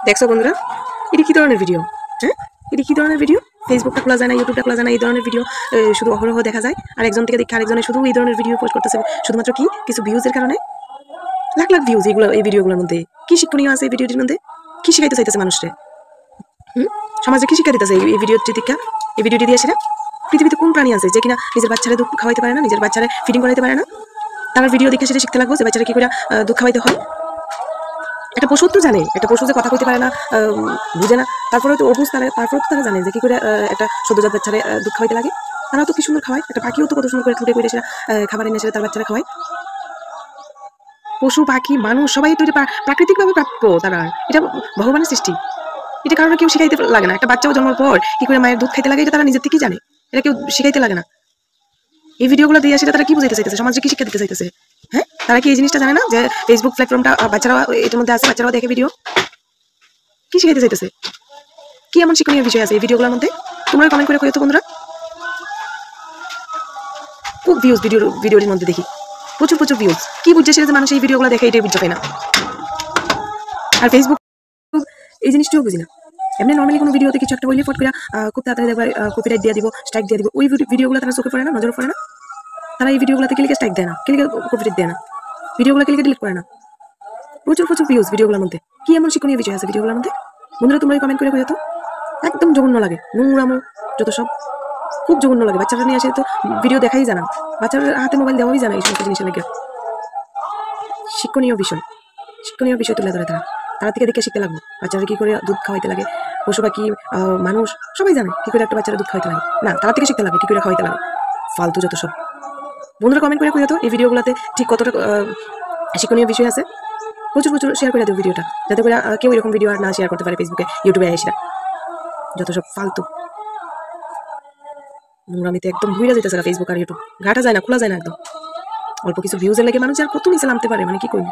দেখছো বন্ধুরা, এটা কি ধরনের ভিডিও? হ্যাঁ, এটা কি ধরনের ভিডিও? ফেসবুকটা খোলা যায় না, ইউটিউবটা খোলা যায় না, এই ধরনের ভিডিও শুধু অহরহ দেখা যায়। আর একজন থেকে দেখে আরেকজনে শুধু এই ধরনের ভিডিও পোস্ট করতেছে, শুধুমাত্র কি কিছু ভিউজের কারণে। লাখ লাখ ভিউজ এগুলো, এই ভিডিওগুলোর মধ্যে কি শিক্ষণীয় আছে? এই ভিডিওটির মধ্যে কি শিখাইতে চাইতেছে মানুষকে? সমাজে কি শিক্ষা দিতেছে এই ভিডিওটি দেখা? এই ভিডিওটি দিয়ে সেটা পৃথিবীতে কোন প্রাণী আছে যে কিনা নিজের বাচ্চারা দুধ খাওয়াইতে পারে না, নিজের বাচ্চারা ফিডিং করাইতে পারে না? তার ভিডিও দেখে সেটা শিখতে লাগবো যে বাচ্চারা কি করে দুধ খাওয়াইতে হয়। একটা পশু তো জানে, একটা পশু যে কথা কইতে পারে না, বুঝে না, তারপরে তো অবুঝ তারা, তারপরে তো তারা জানে যে কি করে একটা সদ্যজাত বাচ্চারে দুধ খাওয়াইতে লাগে। তারাও তো কি সুন্দর খাওয়ায়, একটা পাখিও তো কত সুন্দর করে ঠুটে করে সেটা খাবার এনে সেটা তার বাচ্চারা খাওয়ায়। পশু পাখি মানুষ সবাই তো এটা প্রাকৃতিকভাবে প্রাপ্য, তারা এটা ভগবানের সৃষ্টি। এটা কারণে কেউ শিখাইতে লাগে না। একটা বাচ্চাও জন্মের পর কি করে মায়ের দুধ খাইতে লাগে এটা তারা নিজের থেকেই জানে, এটা কেউ শিখাইতে লাগে না। এই ভিডিওগুলো দিয়ে সেটা তারা কি বুঝাইতে চাইতেছে, সমাজে কি শিক্ষা দিতে চাইতেছে? হ্যাঁ, তারা কি এই জিনিসটা জানে না যে ফেসবুক প্ল্যাটফর্মটা বাচ্চারাও এটার মধ্যে আছে, বাচ্চারাও দেখে ভিডিও? কি শিখাইতে চাইতেছে? কি এমন শিক্ষণীয় বিষয় আছে এই ভিডিওগুলোর মধ্যে? তোমরা কমেন্ট করে কইও তো বন্ধুরা। খুব ভিউজ ভিডিওটির মধ্যে দেখি, প্রচুর প্রচুর ভিউজ। কি বুঝছে সেটা যে মানুষ এই ভিডিওগুলো দেখে, এটাই বুঝতে পায় না। আর ফেসবুক এই জিনিসটিও বুঝি না। এমনি নর্মালি কোনো ভিডিওতে কিছু একটা বললে ফট করে খুব তাড়াতাড়ি দেখবে কপিরাইট দিয়ে দিব, স্ট্রাইক দিয়ে দিব। ওই ভিডিওগুলো তারা চোখে পড়ে না, নজরে পড়ে না। তারা এই ভিডিওগুলোতে ক্লিকে স্ট্রাইক দেয় না, ক্লিকে কপিরাইট দেয় না, ভিডিওগুলো ক্লিকে ডিলিট করে না। প্রচুর প্রচুর ভিউজ ভিডিওগুলোর মধ্যে। কি এমন শিক্ষণীয় বিষয় আছে ভিডিওগুলোর মধ্যে? বন্ধুরা তোমরা কমেন্ট করে কইও তো। একদম জঘন্য লাগে, নোংরামো যত সব, খুব জঘন্য লাগে। বাচ্চারা নিয়ে আসে তো ভিডিও দেখাই জানা, বাচ্চার হাতে মোবাইল দেওয়াই জানা এই সমস্ত জিনিসের লেগে। শিক্ষণীয় বিষয়, শিক্ষণীয় বিষয় তুলে ধরে তারা। তারা থেকে দেখে শিখতে লাগবে বাচ্চারা কি করে দুধ খাওয়াইতে লাগে। পশু পাখি মানুষ সবাই জানে কি করে একটা বাচ্চারা দুধ খাওয়াইতে লাগে। না, তারা থেকে শিখতে লাগে কি করে খাওয়াইতে লাগে। ফালতু যত সব। বন্ধুরা কমেন্ট করে কইও তো এই ভিডিওগুলোতে ঠিক কতটা শিক্ষণীয় বিষয় আছে। প্রচুর প্রচুর শেয়ার করে দেবো ভিডিওটা, যাতে করে কেউ এরকম ভিডিও আর না শেয়ার করতে পারে ফেসবুকে, ইউটিউবে এসে। যত সব ফালতু নোংরামিতে একদম ভুইরা যেতেছে ফেসবুক আর ইউটিউব, ঘাটা যায় না, খোলা যায় না একদম। অল্প কিছু ভিউজের লেগে মানুষ আর কত নিচে নামতে পারে, মানে কি করবো।